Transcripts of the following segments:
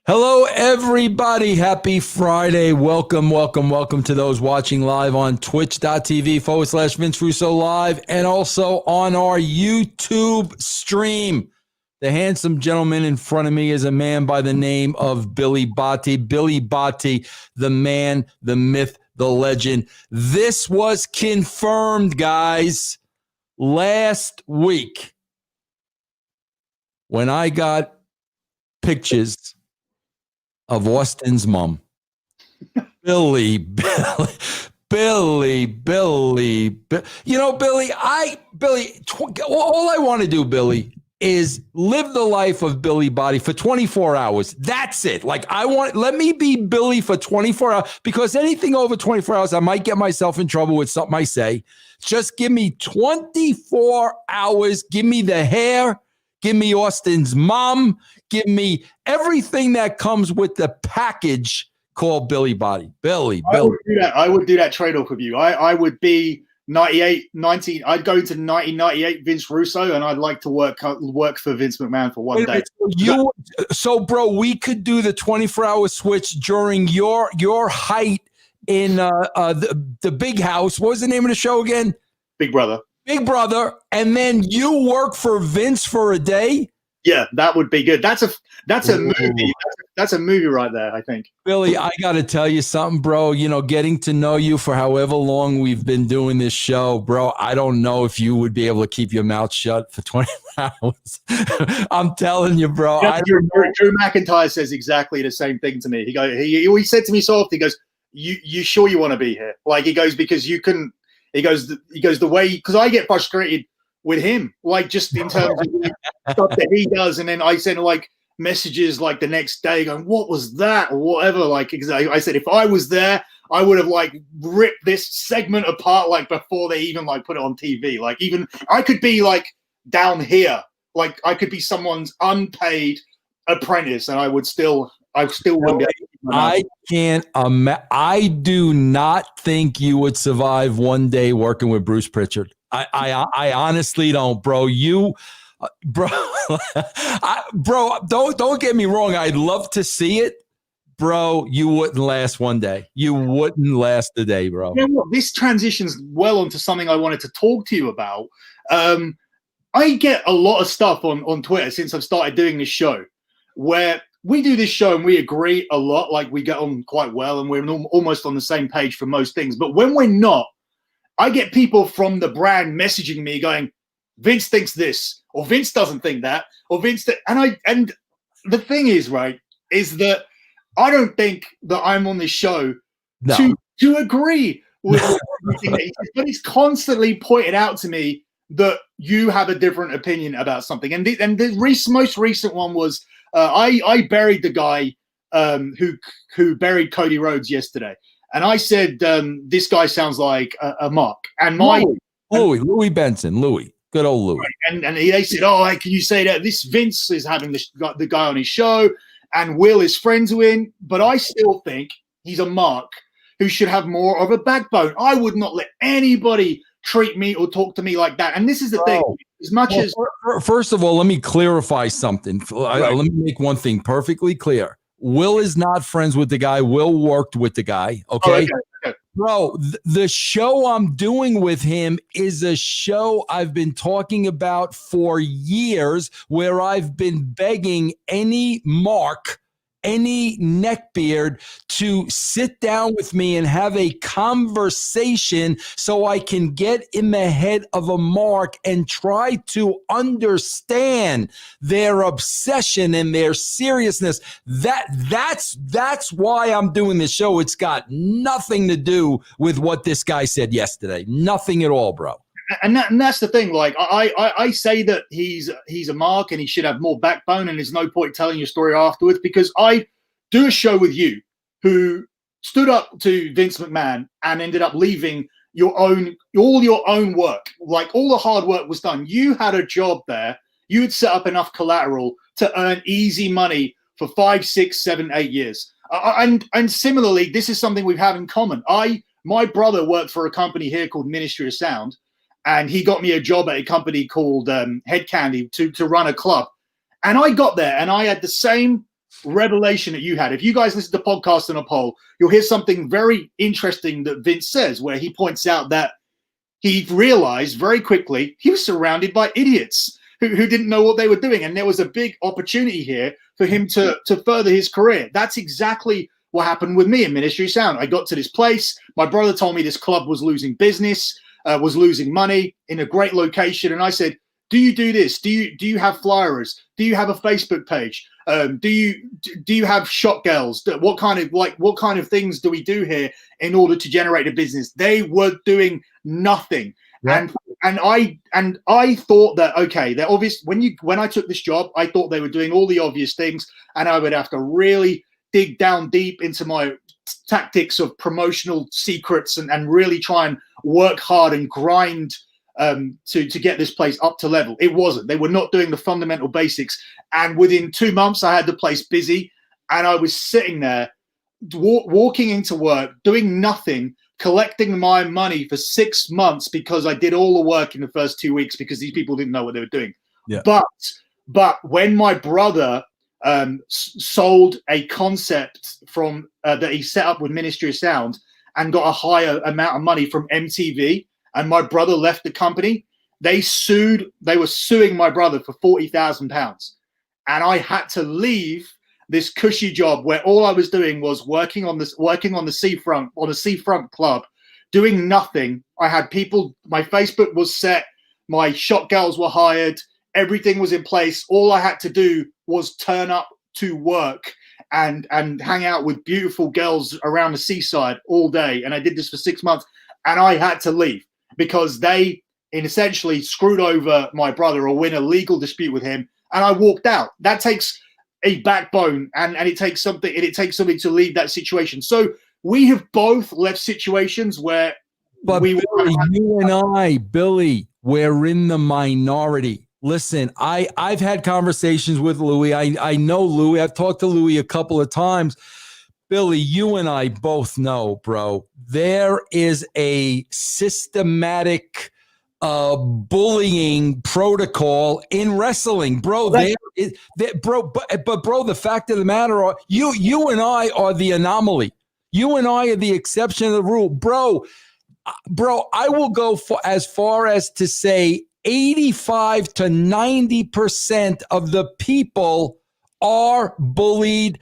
Hello, everybody. Happy Friday. Welcome to those watching live on twitch.tv/Vince Russo Live and also on our YouTube stream. The handsome gentleman in front of me is a man by the name of Billy Botti. Billy Botti, the man, the myth, the legend. This was confirmed, guys, last week when I got pictures of Austin's mom. Billy. You know, Billy, all I want to do, Billy, is live the life of Billy Botti for 24 hours. That's it. Like, let me be Billy for 24 hours, because anything over 24 hours, I might get myself in trouble with something I say. Just give me 24 hours. Give me the hair. Give me Austin's mom. Give me everything that comes with the package called Billy Botti. Billy. I would do that trade-off with you. I would be 90. I'd go into 1998 Vince Russo, and I'd like to work for Vince McMahon for one day. So, bro, we could do the 24-hour switch during your height in the Big House. What was the name of the show again? Big Brother. Big Brother, and then you work for Vince for a day. Yeah, that would be good. That's a movie. That's a movie right there, I think. Billy, I got to tell you something, bro. You know, getting to know you for however long we've been doing this show, bro, I don't know if you would be able to keep your mouth shut for 20 hours. I'm telling you, bro. Drew McIntyre says exactly the same thing to me. He said to me so often, he goes, you sure you want to be here? Like, he goes, because you couldn't. He goes the way, because I get frustrated with him, like, just in terms of stuff that he does, and then I send like messages like the next day going, "What was that?" or whatever. Like, I said, if I was there, I would have like ripped this segment apart like before they even like put it on TV. Like, even I could be like down here, like I could be someone's unpaid apprentice, and I still wouldn't be able to. I can't I do not think you would survive one day working with Bruce Pritchard. I honestly don't, bro. Bro, don't get me wrong. I'd love to see it, bro. You wouldn't last one day. You wouldn't last a day, bro. You know what? This transitions well onto something I wanted to talk to you about. I get a lot of stuff on Twitter since I've started doing this show, where we do this show and we agree a lot, like we get on quite well and we're almost on the same page for most things. But when we're not, I get people from the brand messaging me going, Vince thinks this, or Vince doesn't think that, or Vince and the thing is, right, is that I don't think that I'm on this show to agree with everything that he says, but he's constantly pointed out to me that you have a different opinion about something. And the most recent one was, I buried the guy who buried Cody Rhodes yesterday, and I said this guy sounds like a mark. And Louis Benson, good old Louis. Right. And they said, "Oh, hey, can you say that this Vince is having the guy on his show, and Will is friends with him, but I still think he's a mark who should have more of a backbone. I would not let anybody treat me or talk to me like that." And this is the thing. As much as first of all, let me clarify something. Let me make one thing perfectly clear. Will is not friends with the guy. Will worked with the guy. Okay. Okay. Bro, the show I'm doing with him is a show I've been talking about for years, where I've been begging any mark, any neckbeard to sit down with me and have a conversation so I can get in the head of a mark and try to understand their obsession and their seriousness. That's why I'm doing this show. It's got nothing to do with what this guy said yesterday. Nothing at all, bro. And that's the thing. Like, I say that he's a mark and he should have more backbone, and there's no point telling your story afterwards, because I do a show with you who stood up to Vince McMahon and ended up leaving all your own work. Like, all the hard work was done. You had a job there. You had set up enough collateral to earn easy money for 5, 6, 7, 8 years. And similarly, this is something we have in common. My brother worked for a company here called Ministry of Sound, and he got me a job at a company called Head Candy to run a club. And I got there, and I had the same revelation that you had. If you guys listen to Podcast on a Poll, you'll hear something very interesting that Vince says, where he points out that he realized very quickly he was surrounded by idiots who didn't know what they were doing. And there was a big opportunity here for him to further his career. That's exactly what happened with me in Ministry Sound. I got to this place. My brother told me this club was losing business, was losing money in a great location. And I said, do you do this? Do you have flyers? Do you have a Facebook page? Do you have shot girls? What kind of things do we do here in order to generate a business? They were doing nothing. Yeah. And I thought that, okay, they're obvious. When I took this job, I thought they were doing all the obvious things, and I would have to really dig down deep into my tactics of promotional secrets and really try and work hard and grind to get this place up to level. It wasn't. They were not doing the fundamental basics. And within 2 months, I had the place busy, and I was sitting there walking into work, doing nothing, collecting my money for 6 months because I did all the work in the first 2 weeks because these people didn't know what they were doing. Yeah. But when my brother sold a concept from that he set up with Ministry of Sound and got a higher amount of money from MTV, and my brother left the company, they were suing my brother for £40,000. And I had to leave this cushy job where all I was doing was working on the seafront, on a seafront club, doing nothing. I had people, my Facebook was set, my shot girls were hired, everything was in place. All I had to do was turn up to work and hang out with beautiful girls around the seaside all day. And I did this for 6 months, and I had to leave because they essentially screwed over my brother or win a legal dispute with him. And I walked out. That takes a backbone, and it takes something to leave that situation. So we have both left situations where Billy, you and I, Billy, we're in the minority. Listen, I've had conversations with Louis. I know Louis. I've talked to Louis a couple of times. Billy, you and I both know, bro, there is a systematic bullying protocol in wrestling, bro. Bro, the fact of the matter are, you and I are the anomaly. You and I are the exception of the rule, bro. I will go as far as to say 85 to 90% of the people are bullied,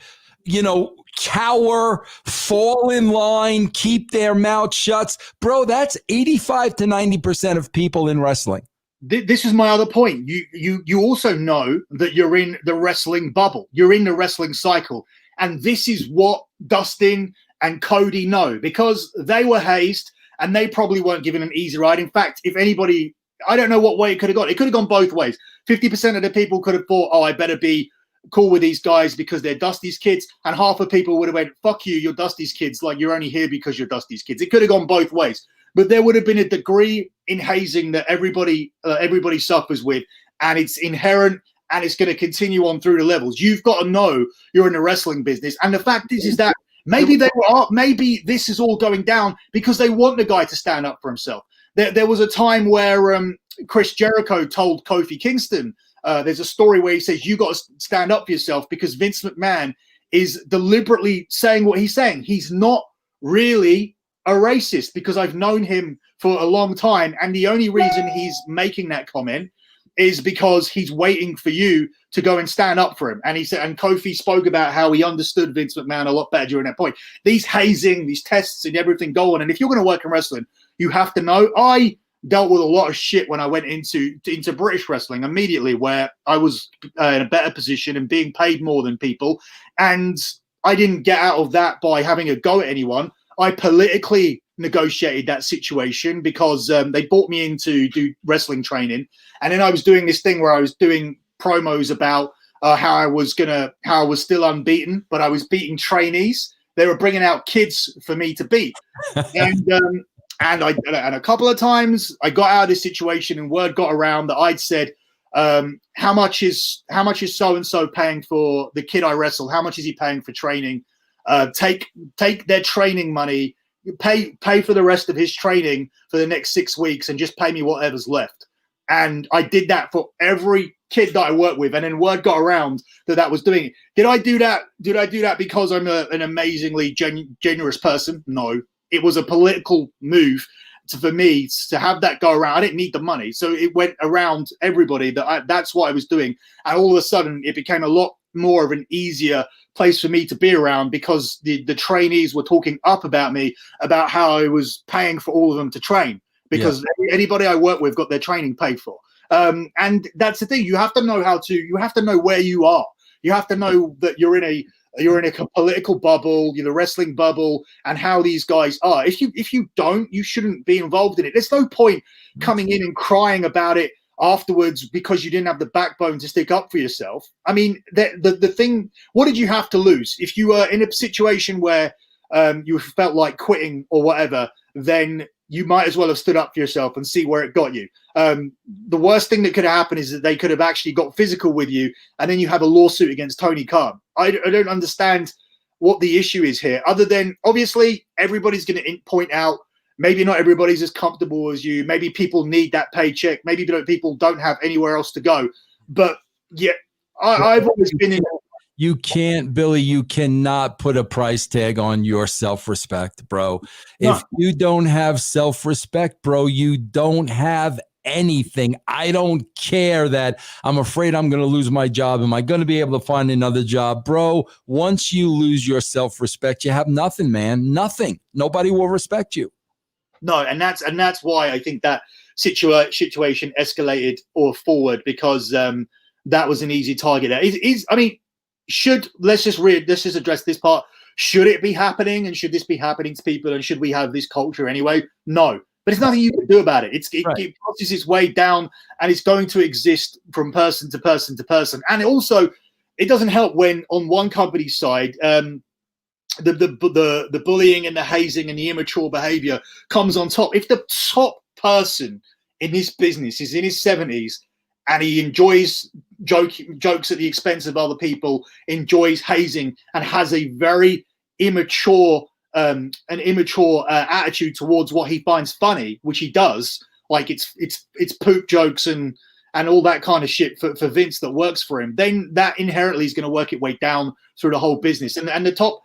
cower, fall in line, keep their mouth shut. Bro, that's 85 to 90% of people in wrestling. This is my other point. You also know that you're in the wrestling bubble. You're in the wrestling cycle. And this is what Dustin and Cody know, because they were hazed and they probably weren't given an easy ride. In fact, if anybody, I don't know what way it could have gone. It could have gone both ways. 50% of the people could have thought, oh, I better be cool with these guys because they're Dusty's kids, and half of people would have went, fuck you, you're Dusty's kids, like you're only here because you're Dusty's kids. It could have gone both ways, but there would have been a degree in hazing that everybody suffers with, and it's inherent, and it's going to continue on through the levels. You've got to know you're in the wrestling business, and the fact is that maybe maybe this is all going down because they want the guy to stand up for himself. There was a time where Chris Jericho told Kofi Kingston, there's a story where he says, you got to stand up for yourself because Vince McMahon is deliberately saying what he's saying. He's not really a racist because I've known him for a long time. And the only reason he's making that comment is because he's waiting for you to go and stand up for him. And he said, and Kofi spoke about how he understood Vince McMahon a lot better during that point. These hazing, these tests and everything go on. And if you're going to work in wrestling, you have to know. I dealt with a lot of shit when I went into British wrestling immediately, where I was in a better position and being paid more than people. And I didn't get out of that by having a go at anyone. I politically negotiated that situation because they brought me in to do wrestling training. And then I was doing this thing where I was doing promos about how I was still unbeaten, but I was beating trainees. They were bringing out kids for me to beat. And a couple of times I got out of this situation and word got around that I'd said, how much is so-and-so paying for the kid I wrestle? How much is he paying for training? Take their training money, pay for the rest of his training for the next 6 weeks and just pay me whatever's left. And I did that for every kid that I worked with, and then word got around that was doing it. Did I do that? Did I do that because I'm an amazingly generous person? No, it was a political move for me to have that go around. I didn't need the money, so it went around everybody. That's what I was doing, and all of a sudden, it became a lot more of an easier place for me to be around because the trainees were talking up about me, about how I was paying for all of them to train, because anybody I work with got their training paid for. And that's the thing. You have to know you have to know where you are. You have to know that you're in a political bubble, you're the wrestling bubble, and how these guys are. If you don't, you shouldn't be involved in it. There's no point coming in and crying about it afterwards because you didn't have the backbone to stick up for yourself. I mean, the thing, what did you have to lose? If you were in a situation where you felt like quitting or whatever, then you might as well have stood up for yourself and see where it got you. The worst thing that could have happened is that they could have actually got physical with you, and then you have a lawsuit against Tony Khan. I don't understand what the issue is here, other than obviously everybody's going to point out maybe not everybody's as comfortable as you. Maybe people need that paycheck. Maybe people don't have anywhere else to go. But yeah, I've always been in. You can't, Billy, you cannot put a price tag on your self-respect, bro. No. If you don't have self-respect, bro, you don't have anything. I don't care that I'm afraid I'm going to lose my job. Am I going to be able to find another job? Bro, once you lose your self-respect, you have nothing, man. Nothing. Nobody will respect you. No, and that's why I think that situation escalated or forward, because that was an easy target. I mean, let's just address this part. Should it be happening, and should this be happening to people, and should we have this culture anyway? No, but there's nothing you can do about it. It passes its way down, and it's going to exist from person to person to person. And it doesn't help when on one company's side, the bullying and the hazing and the immature behavior comes on top. If the top person in this business is in his 70s and he enjoys jokes at the expense of other people, enjoys hazing, and has a very immature attitude towards what he finds funny, which he does, like it's poop jokes and all that kind of shit for Vince that works for him, then that inherently is going to work its way down through the whole business. And the top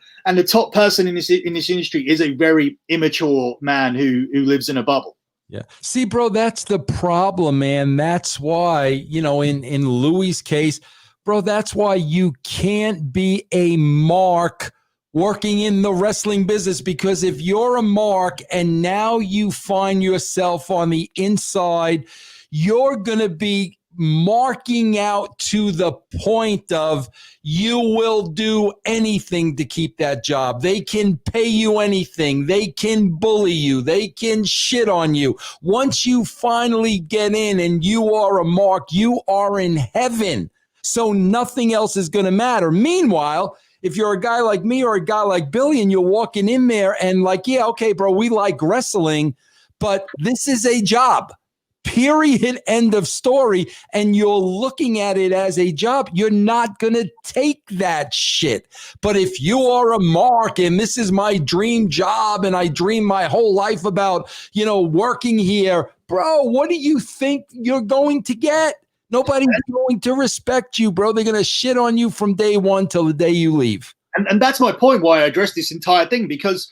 person in this industry is a very immature man who lives in a bubble. Yeah. See, bro, that's the problem, man. That's why, in Louis' case, bro, that's why you can't be a mark working in the wrestling business, because if you're a mark and now you find yourself on the inside, you're going to be marking out to the point of you will do anything to keep that job. They can pay you anything. They can bully you. They can shit on you. Once you finally get in and you are a mark, you are in heaven. So nothing else is going to matter. Meanwhile, if you're a guy like me or a guy like Billy and you're walking in there and like, yeah, okay, bro, we like wrestling, but this is a job. Period. End of story. And you're looking at it as a job. You're not going to take that shit. But if you are a mark and this is my dream job and I dream my whole life about, working here, bro, what do you think you're going to get? Nobody's going to respect you, bro. They're going to shit on you from day one till the day you leave. And that's my point why I addressed this entire thing, because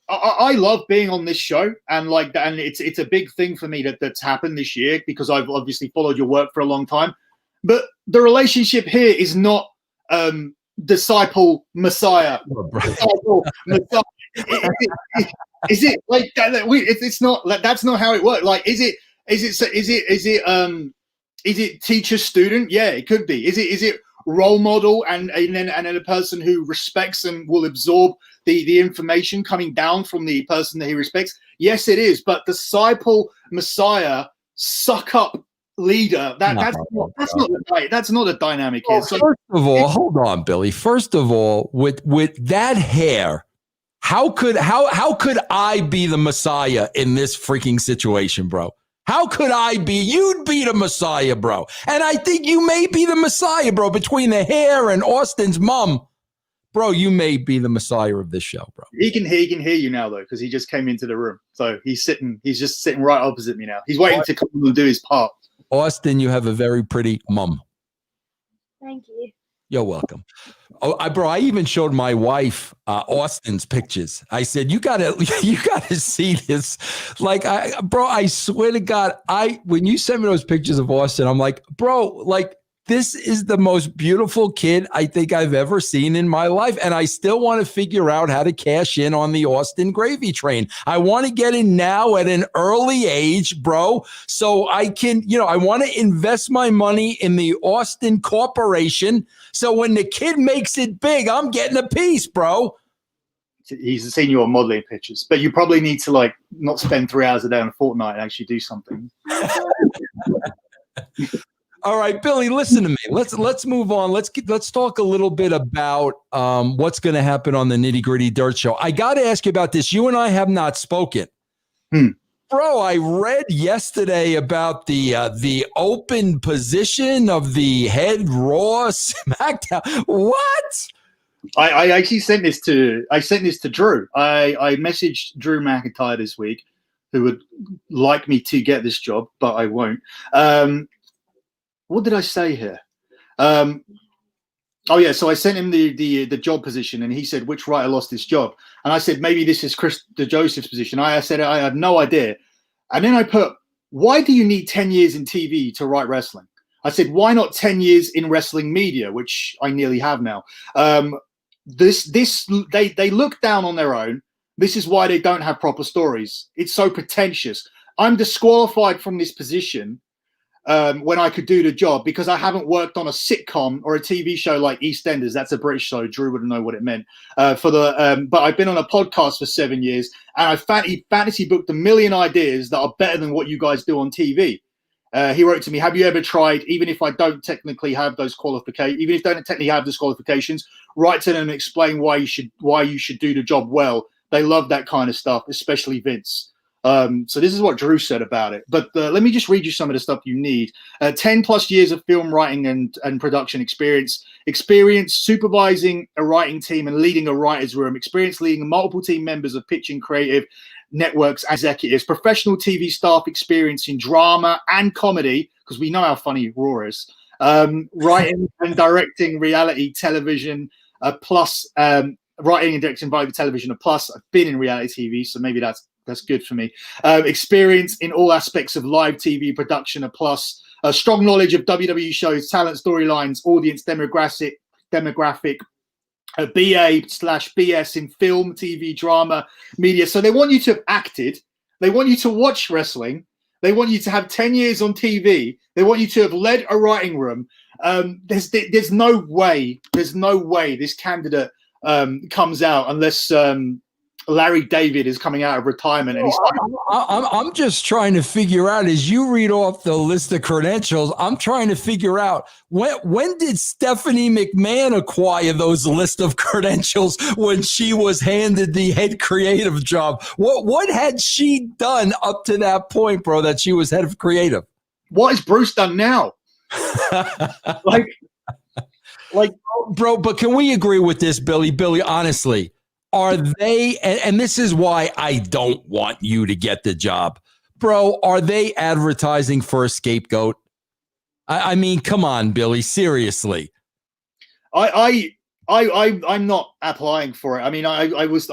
I love being on this show, and like that, and it's a big thing for me that's happened this year, because I've obviously followed your work for a long time. But the relationship here is not disciple Messiah. Disciple Messiah. Is it like that? It's not. That's not how it works. Like, is it teacher student? Yeah, it could be. Is it role model and then a person who respects and will absorb the information coming down from the person that he respects? Yes, it is. But disciple Messiah, suck up leader, that's not a dynamic here. So, first of all, hold on, Billy. First of all, with that hair, how could I be the Messiah in this freaking situation, bro? How could I be? You'd be the Messiah, bro. And I think you may be the Messiah, bro, between the hair and Austin's mom. Bro, you may be the Messiah of this show, bro. He can hear you now, though, because he just came into the room. So he's just sitting right opposite me now. He's waiting to come and do his part. Austin, you have a very pretty mom. Thank you. You're welcome. Oh, I even showed my wife Austin's pictures. I said, you gotta see this. Like, I swear to God, when you sent me those pictures of Austin, I'm like, bro, like, this is the most beautiful kid I think I've ever seen in my life. And I still want to figure out how to cash in on the Austin gravy train. I want to get in now at an early age, bro. So I can, I want to invest my money in the Austin Corporation. So when the kid makes it big, I'm getting a piece, bro. He's seen you on modeling pictures, but you probably need to like not spend 3 hours a day on a fortnight and actually do something. All right, Billy, listen to me. Let's move on. Let's talk a little bit about what's going to happen on the Nitty Gritty Dirt Show. I got to ask you about this. You and I have not spoken. Bro, I read yesterday about the open position of the head Raw SmackDown. What? I actually sent this to Drew. I messaged Drew McIntyre this week, who would like me to get this job, but I won't. What did I say here? So I sent him the job position, and he said, which writer lost this job? And I said, maybe this is Chris DeJoseph's position. I said, I have no idea. And then I put, why do you need 10 years in TV to write wrestling? I said, why not 10 years in wrestling media, which I nearly have now? They look down on their own. This is why they don't have proper stories. It's so pretentious. I'm disqualified from this position when I could do the job because I haven't worked on a sitcom or a TV show like EastEnders. That's a British show. Drew wouldn't know what it meant. But I've been on a podcast for 7 years, and I fantasy booked a million ideas that are better than what you guys do on TV. He wrote to me, have you ever tried, even if I don't technically have those qualifications, even if I don't technically have those qualifications, write to them and explain why you should do the job well. They love that kind of stuff, especially Vince. So this is what Drew said about it. But let me just read you some of the stuff you need. 10 plus years of film writing and production experience supervising a writing team and leading a writer's room, experience leading multiple team members of pitching creative networks and executives, professional TV staff experience in drama and comedy, because we know how funny Raw is, writing and directing reality television, plus writing and directing reality television, plus I've been in reality TV, so maybe that's good for me. Experience in all aspects of live TV production, a plus. A strong knowledge of WWE shows, talent, storylines, audience demographic, a BA/BS in film, TV, drama, media. So they want you to have acted. They want you to watch wrestling. They want you to have 10 years on TV. They want you to have led a writing room. There's no way this candidate comes out unless Larry David is coming out of retirement. And I'm just trying to figure out, as you read off the list of credentials, I'm trying to figure out when did Stephanie McMahon acquire those list of credentials when she was handed the head creative job? What had she done up to that point, bro, that she was head of creative? What has Bruce done now? like, bro, but can we agree with this, Billy? Billy, honestly, are they, and this is why I don't want you to get the job, bro, are they advertising for a scapegoat? I mean, come on, Billy, seriously. I'm not applying for it. I mean, I was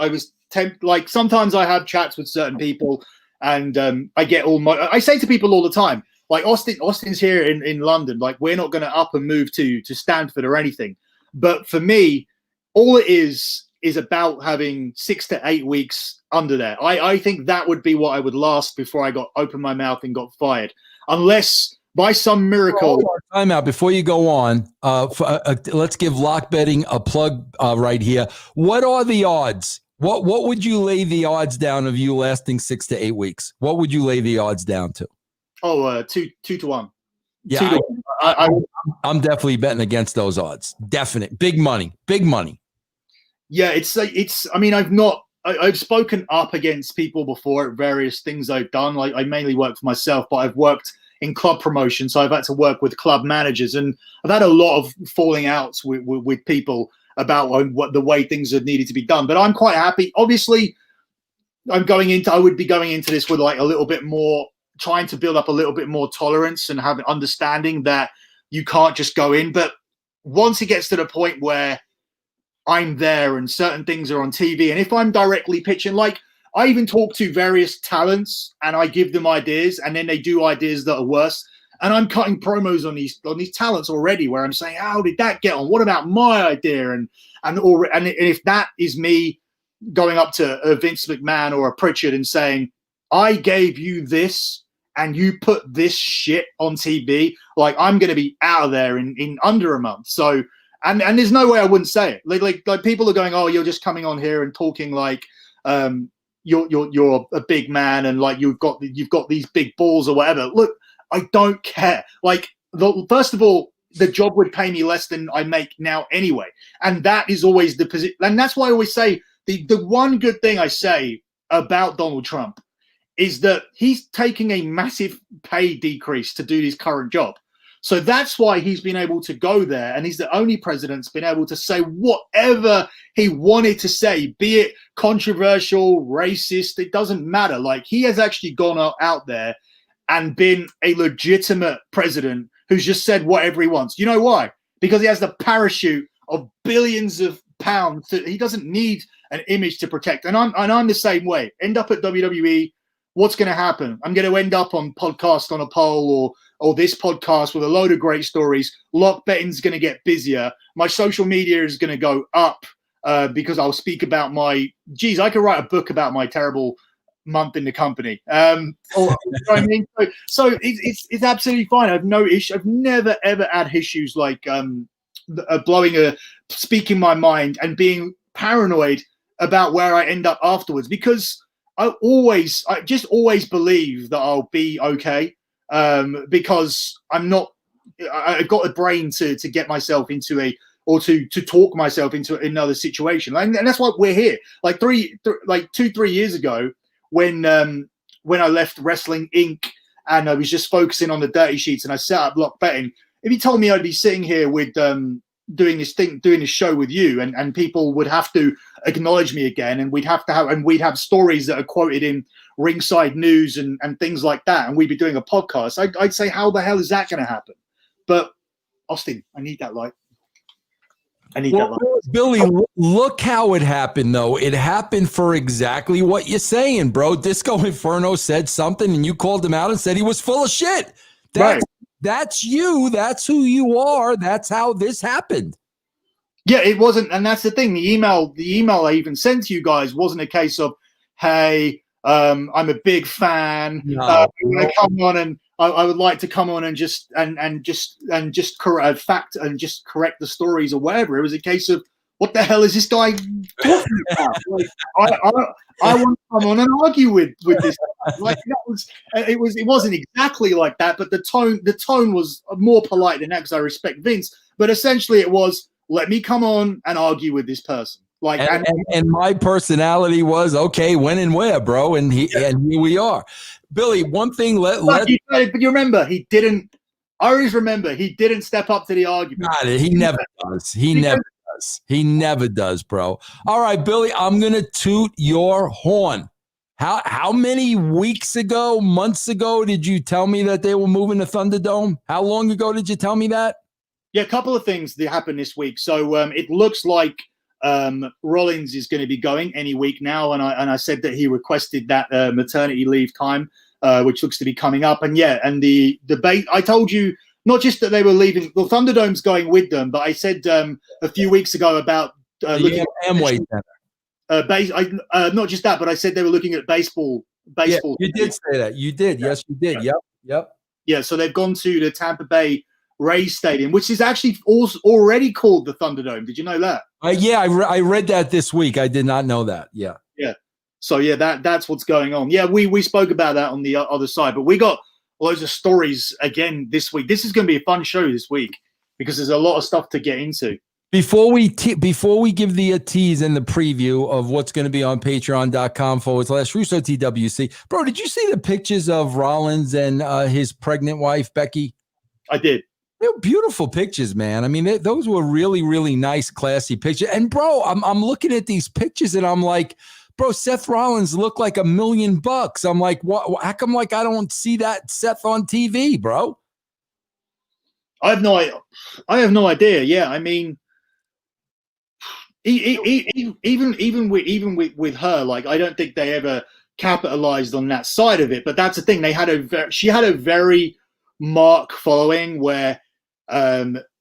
like, sometimes I have chats with certain people, and I get I say to people all the time, like Austin's here in London, like we're not going to up and move to Stanford or anything. But for me, all it is about having 6 to 8 weeks under there. I think that would be what I would last before I opened my mouth and got fired. Unless by some miracle. Time out before you go on. Let's give lock betting a plug right here. What are the odds? What would you lay the odds down of you lasting 6 to 8 weeks? What would you lay the odds down to? Oh, 2 to 1. Yeah, I'm definitely betting against those odds. Definite. Big money. Yeah, it's. I mean, I've spoken up against people before at various things I've done. Like I mainly work for myself, but I've worked in club promotion, so I've had to work with club managers, and I've had a lot of falling outs with people about what the way things have needed to be done. But I'm quite happy. Obviously, I would be going into this with like a little bit more trying to build up a little bit more tolerance and having understanding that you can't just go in. But once it gets to the point where I'm there and certain things are on TV, and if I'm directly pitching, like I even talk to various talents and I give them ideas, and then they do ideas that are worse. And I'm cutting promos on these talents already, where I'm saying, "How did that get on? What about my idea?" And if that is me going up to a Vince McMahon or a Pritchard and saying, "I gave you this, and you put this shit on TV," like I'm going to be out of there in under a month. So, and there's no way I wouldn't say it. Like people are going, "Oh, you're just coming on here and talking like you're a big man and like you've got these big balls or whatever." Look. I don't care. Like, first of all, the job would pay me less than I make now anyway. And that is always the position. And that's why I always say the one good thing I say about Donald Trump is that he's taking a massive pay decrease to do his current job. So that's why he's been able to go there. And he's the only president that's been able to say whatever he wanted to say, be it controversial, racist, it doesn't matter. Like, he has actually gone out there and been a legitimate president who's just said whatever he wants. You know why? Because he has the parachute of billions of pounds. He doesn't need an image to protect. And I'm the same way. End up at WWE, what's going to happen? I'm going to end up on Podcast on a Pole or this podcast with a load of great stories. Lock betting's going to get busier. My social media is going to go up because I'll speak about I could write a book about my terrible month in the company. You know what I mean? So it's absolutely fine. I've no issue. I've never ever had issues like speaking my mind and being paranoid about where I end up afterwards, because I just always believe that I'll be okay, because I've got a brain to get myself into to talk myself into another situation, and that's why we're here. Like 2-3 years ago, when I left Wrestling Inc. and I was just focusing on the dirty sheets and I set up Lock Betting, if you told me I'd be sitting here with doing this show with you, and people would have to acknowledge me again, and we'd have stories that are quoted in Ringside News and things like that, and we'd be doing a podcast, I'd say, how the hell is that going to happen? But Austin, I need that light. Billy, look how it happened, though. It happened for exactly what you're saying, bro. Disco Inferno said something, and you called him out and said he was full of shit. That's you. That's who you are. That's how this happened. Yeah, it wasn't, and that's the thing. The email I even sent to you guys wasn't a case of, "Hey, I'm a big fan. Come on, and I would like to come on and just correct the stories or whatever." It was a case of, what the hell is this guy talking about? Like, I want to come on and argue with this. Like, it wasn't exactly like that, but the tone was more polite than that, because I respect Vince. But essentially, it was, let me come on and argue with this person. Like, and my personality was, okay, when and where, bro, and here we are. Billy, one thing. But you remember, he didn't. I always remember he didn't step up to the argument. He never does. He never does, bro. All right, Billy, I'm gonna toot your horn. How many months ago did you tell me that they were moving to Thunderdome? How long ago did you tell me that? Yeah, a couple of things that happened this week. So it looks like Rollins is going to be going any week now, and I said that he requested that maternity leave time, which looks to be coming up. And the debate, I told you not just that they were leaving, well, Thunderdome's going with them, but I said a few weeks ago about looking at Amway Center. Not just that, but I said they were looking at baseball. Yeah, you did say that. You did. Yes, you did. Yep. Yeah, so they've gone to the Tampa Bay Rays Stadium, which is actually already called the Thunderdome. Did you know that? Yeah, I read that this week. I did not know that. Yeah. So yeah, that's what's going on. Yeah, we spoke about that on the other side, but we got loads of stories again this week. This is going to be a fun show this week because there's a lot of stuff to get into. Before we give the tease and the preview of what's going to be on patreon.com/Russo TWC, bro, did you see the pictures of Rollins and his pregnant wife, Becky? I did. They were beautiful pictures, man. I mean, those were really, really nice, classy pictures. And bro, I'm looking at these pictures and I'm like, bro, Seth Rollins looked like $1 million. I'm like, what? How come like I don't see that Seth on TV, bro? I have no idea. Yeah, I mean, even with her, like, I don't think they ever capitalized on that side of it. But that's the thing. She had a very mark following where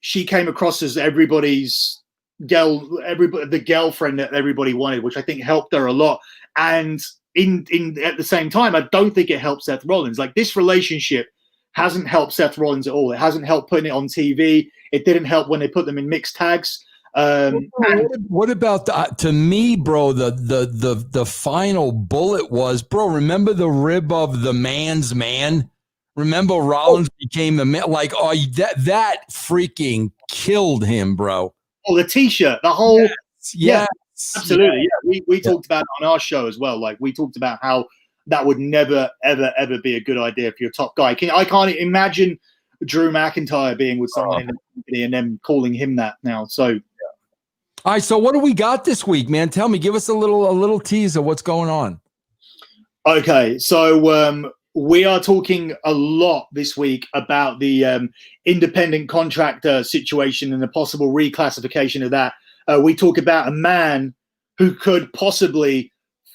she came across as everybody's the girlfriend that everybody wanted, which I think helped her a lot. And in at the same time, I don't think it helped Seth Rollins. Like, this relationship hasn't helped Seth Rollins at all. It hasn't helped putting it on TV. It didn't help when they put them in mixed tags. What about to me, bro? The final bullet was, bro. Remember the rib of the man's man? Remember Rollins became the man? Like, oh, that freaking killed him, bro. Oh, the T-shirt, the whole yes, absolutely. Yeah, we talked about it on our show as well. Like, we talked about how that would never, ever, ever be a good idea for your top guy. I can't imagine Drew McIntyre being with someone in the company and them calling him that now. So. All right, so what do we got this week, man? Tell me, give us a little tease of what's going on. Okay, so we are talking a lot this week about the independent contractor situation and the possible reclassification of that. We talk about a man who could possibly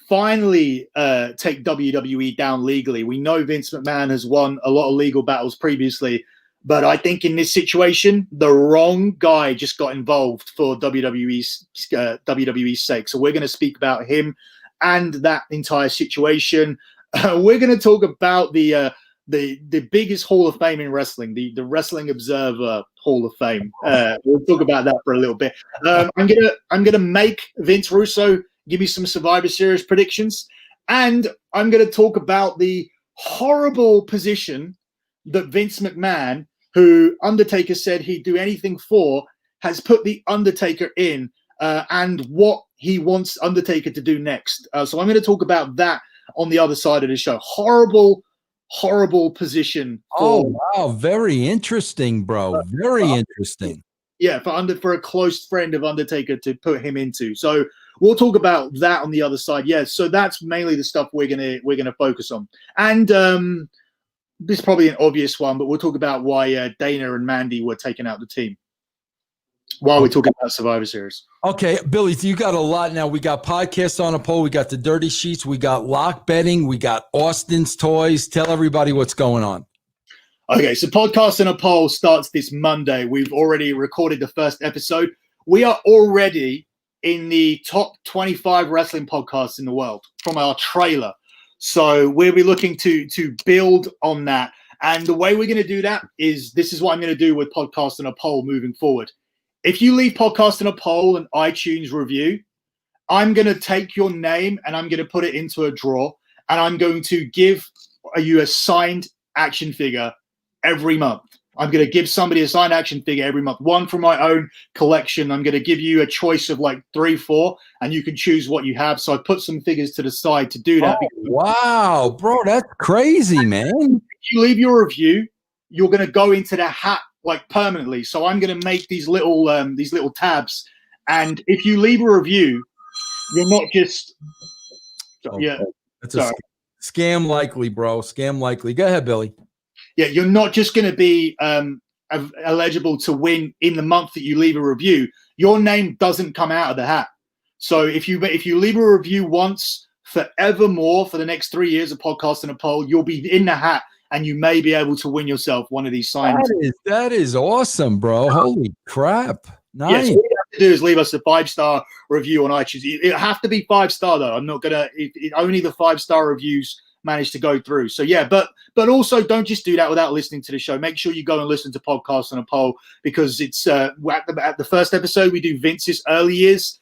finally take WWE down legally. We know Vince McMahon has won a lot of legal battles previously, but I think in this situation, the wrong guy just got involved for WWE's sake. So we're going to speak about him and that entire situation. We're going to talk about the biggest Hall of Fame in wrestling, the Wrestling Observer Hall of Fame. We'll talk about that for a little bit. I'm gonna make Vince Russo give me some Survivor Series predictions, and I'm going to talk about the horrible position that Vince McMahon, who Undertaker said he'd do anything for, has put the Undertaker in, and what he wants Undertaker to do next. So I'm going to talk about that on the other side of the show. Horrible position. Oh, wow. Very interesting, bro. Very interesting. Yeah, for a close friend of Undertaker to put him into. So we'll talk about that on the other side. Yeah, so that's mainly the stuff we're gonna focus on. And this is probably an obvious one, but we'll talk about why Dana and Mandy were taking out the team while we're talking about Survivor Series. Okay, Billy, you got a lot now. We got podcasts on a poll. We got the Dirty Sheets. We got lock betting. We got Austin's Toys. Tell everybody what's going on. Okay, so Podcast on a Poll starts this Monday. We've already recorded the first episode. We are already in the top 25 wrestling podcasts in the world from our trailer. So we'll be looking to build on that. And the way we're going to do that is, this is what I'm going to do with Podcast on a Poll moving forward. If you leave Podcast on a Poll an iTunes review, I'm going to take your name and I'm going to put it into a drawer, and I'm going to give you a signed action figure every month. I'm going to give somebody a signed action figure every month, one from my own collection. I'm going to give you a choice of like 3, 4, and you can choose what you have. So I put some figures to the side to do that. Oh, wow, bro, that's crazy, man. If you leave your review, you're going to go into the hat like permanently. So I'm going to make these little tabs, and if you leave a review, you're not just That's a scam likely, bro. Scam likely. Go ahead, Billy. Yeah, you're not just going to be eligible to win in the month that you leave a review. Your name doesn't come out of the hat. So if you leave a review once, forevermore, for the next 3 years of Podcast on a Poll, you'll be in the hat, and you may be able to win yourself one of these signs. That is awesome, bro. Holy crap. Nice. Yes, all you have to do is leave us a 5-star review on iTunes. It have to be 5-star though. I'm not gonna. Only the 5-star reviews manage to go through. So yeah, but also don't just do that without listening to the show. Make sure you go and listen to Podcast on a Poll, because it's at the first episode we do Vince's early years,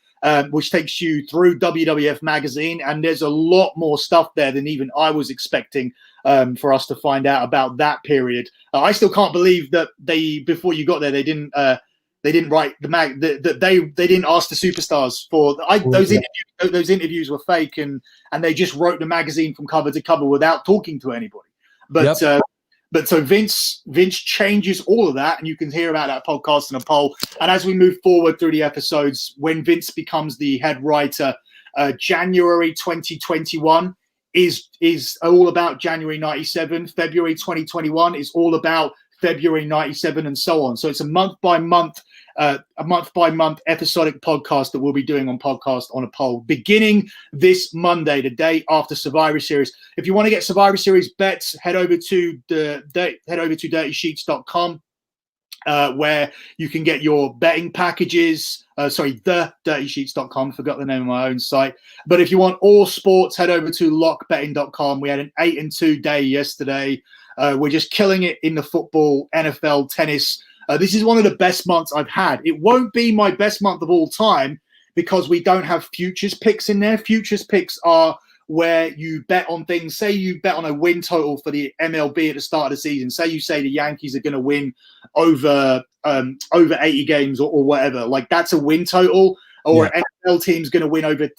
which takes you through WWF magazine, and there's a lot more stuff there than even I was expecting for us to find out about that period. I still can't believe that before you got there they didn't write the mag that they didn't ask the superstars for those interviews were fake, and they just wrote the magazine from cover to cover without talking to anybody. But so Vince changes all of that, and you can hear about that Podcast on a Poll. And as we move forward through the episodes, when Vince becomes the head writer January 2021 is all about January 97. February 2021 is all about February 97, and so on. So it's a month by month episodic podcast that we'll be doing on Podcast on a Pole, beginning this Monday, the day after Survivor Series. If you want to get Survivor Series bets, head over to dirtysheets.com, where you can get your betting packages. The dirtysheets.com. Forgot the name of my own site. But if you want all sports, head over to lockbetting.com. We had an 8-2 day yesterday. We're just killing it in the football, NFL, tennis. This is one of the best months I've had. It won't be my best month of all time because we don't have futures picks in there. Futures picks are where you bet on things. Say you bet on a win total for the MLB at the start of the season. Say you say the Yankees are going to win over 80 games or whatever. Like, that's a win total. Or an NFL team's going to win over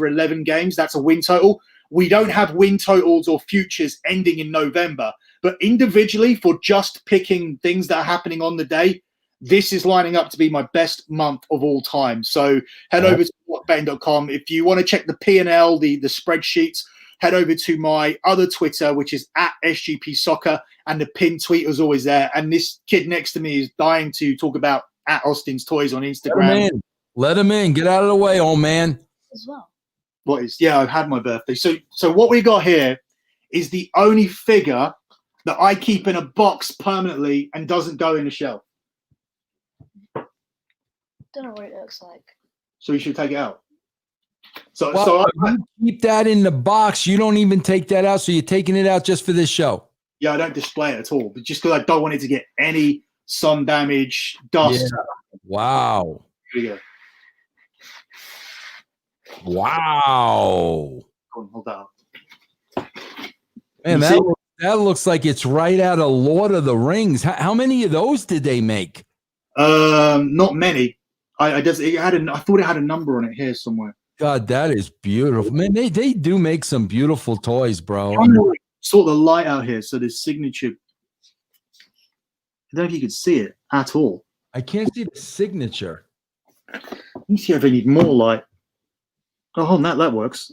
11 games. That's a win total. We don't have win totals or futures ending in November. But individually, for just picking things that are happening on the day, this is lining up to be my best month of all time. So head over to lockbetting.com. If you want to check the P&L, the spreadsheets, head over to my other Twitter, which is at SGP Soccer, and the pinned tweet is always there. And this kid next to me is dying to talk about at Austin's Toys on Instagram. Let him in. Get out of the way, old man. As well. What is? Yeah, I've had my birthday. So what we got here is the only figure that I keep in a box permanently and doesn't go in the shelf. Don't know what it looks like. So we should take it out. So you keep that in the box. You don't even take that out. So you're taking it out just for this show. Yeah, I don't display it at all, but just because I don't want it to get any sun damage, dust. Yeah. Wow. Here we go. Wow. Hold on. Man, that looks like it's right out of Lord of the Rings. How many of those did they make? Not many. I thought it had a number on it here somewhere. God, that is beautiful. Man, they do make some beautiful toys, bro. I'm gonna sort the light out here so the signature. I don't know if you could see it at all. I can't see the signature. Let me see if I need more light. Oh, hold on, that works.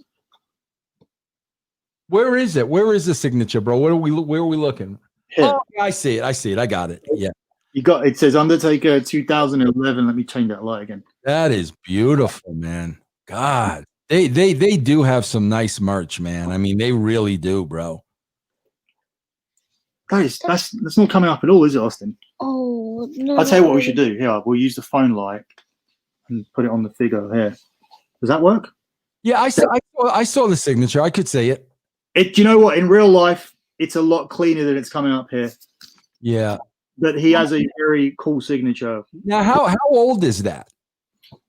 Where is it? Where is the signature, bro? Where are we looking? Here. Oh, I see it. I got it. Yeah. It says Undertaker 2011. Let me change that light again. That is beautiful, man. God. They do have some nice merch, man. I mean, they really do, bro. That's not coming up at all, is it, Austin? Oh no. I'll tell you what we should do. Here, we'll use the phone light and put it on the figure here. Does that work? Yeah, I saw the signature. I could see it. You know what? In real life, it's a lot cleaner than it's coming up here. Yeah. But he has a very cool signature. Now, how old is that?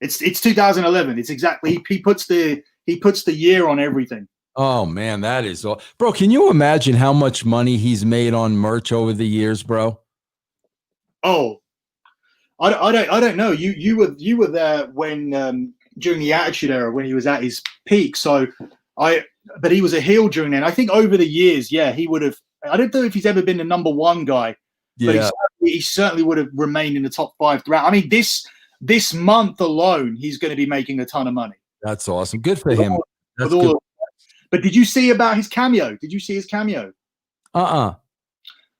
It's 2011. It's exactly he puts the year on everything. Oh man, that is all. Bro, can you imagine how much money he's made on merch over the years, bro? Oh, I don't know. You were there when during the Attitude Era when he was at his peak. But he was a heel during then. I think over the years, yeah, he would have. I don't know if he's ever been the number one guy, but he certainly would have remained in the top 5 throughout. I mean, this month alone, he's going to be making a ton of money. That's awesome. Good for him. That's good. good. But did you see about his cameo? Did you see his cameo?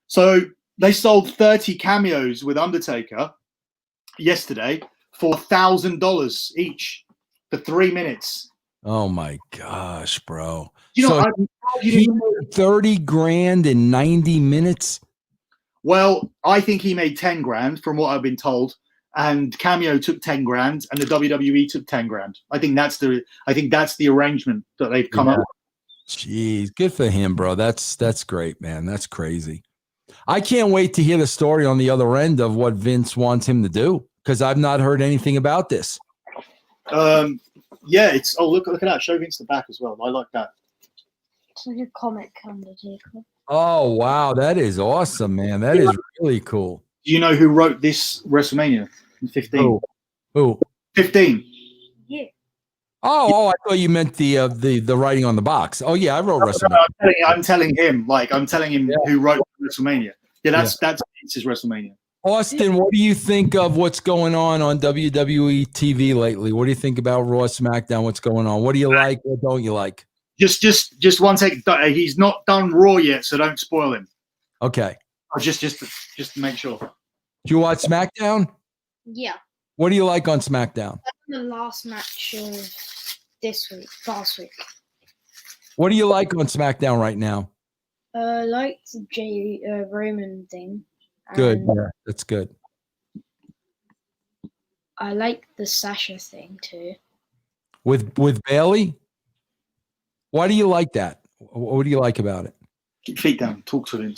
So they sold 30 cameos with Undertaker yesterday for $1,000 each for 3 minutes. Oh my gosh, bro. You know, he made 30 grand in 90 minutes. Well, I think he made 10 grand from what I've been told. And Cameo took 10 grand and the WWE took 10 grand. I think that's the arrangement that they've come up with. Jeez, good for him, bro. That's great, man. That's crazy. I can't wait to hear the story on the other end of what Vince wants him to do, because I've not heard anything about this. Yeah, look at that. Show Vince the back as well. I like that. It's like a comic Undertaker. Oh wow, that is awesome, man. That is really cool. Do you know who wrote this WrestleMania in 15? Who? 15. Yeah. Oh, I thought you meant the writing on the box. Oh yeah, I wrote WrestleMania. I'm telling him who wrote WrestleMania. Yeah, that's Vince's WrestleMania. Austin, what do you think of what's going on WWE TV lately? What do you think about Raw, SmackDown? What's going on? What do you like? What don't you like? Just 1 second. He's not done Raw yet, so don't spoil him. Okay. Just to make sure. Did you watch SmackDown? Yeah. What do you like on SmackDown? The last match of last week. What do you like on SmackDown right now? Like the Roman thing. Good. And Yeah, that's good. I like the Sasha thing too. With Bailey? Why do you like that? What do you like about it? Keep feet down. Talk to him.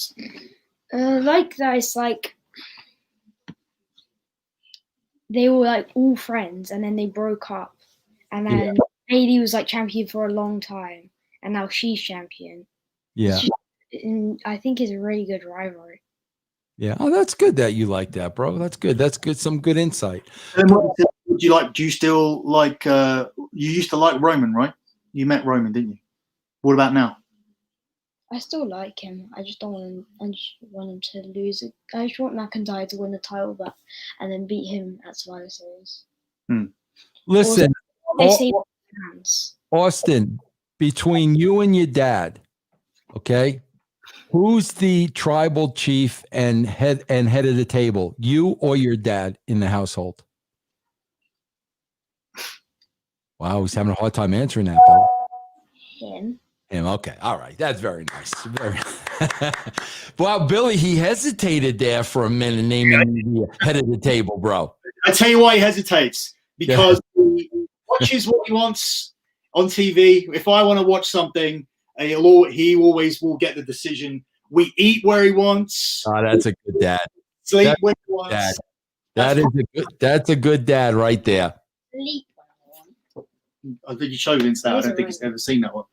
Like that, it's like they were like all friends, and then they broke up, and then Bailey was like champion for a long time, and now she's champion. Yeah. Mm. I think it's a really good rivalry. Yeah. Oh, that's good that you like that, bro. That's good. That's good. Some good insight. And what do you like? Do you still like? You used to like Roman, right? You met Roman, didn't you? What about now? I still like him. I just don't want him. I just want him to lose it. I just want McIntyre to win the title back and then beat him at Survivor Series. Listen, They say fans. Austin, between you and your dad, okay, who's the tribal chief and head of the table, you or your dad in the household? Wow, he's having a hard time answering that, Bill. Him. Okay. All right. That's very nice. Very. Wow, Billy, he hesitated there for a minute naming the head of the table, bro. I tell you why he hesitates. Because he watches what he wants on TV. If I want to watch something, he always will get the decision. We eat where he wants. Oh, that's a good dad. Sleep when he wants. That's a good dad right there. Sleep. I think you showed Vince that. I don't think he's ever seen that one.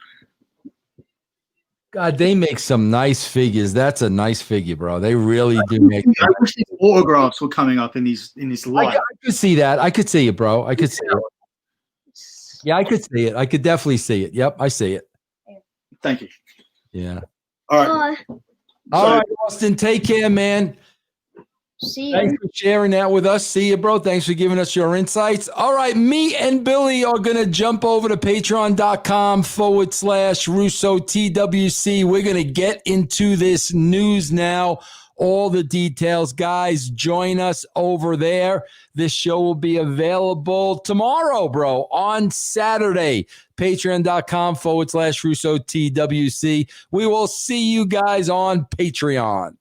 God, they make some nice figures. That's a nice figure, bro. They really do make. I wish these autographs were coming up in his life. I could see that. I could see it, bro. I could see it. Yeah, I could see it. I could definitely see it. Yep, I see it. Thank you. Yeah. All right. All right, Austin. Take care, man. See you. Thanks for sharing that with us. See you, bro. Thanks for giving us your insights. All right, me and Billy are going to jump over to patreon.com/Russo TWC. We're going to get into this news now. All the details, guys, join us over there. This show will be available tomorrow, bro, on Saturday. Patreon.com/Russo TWC. We will see you guys on Patreon.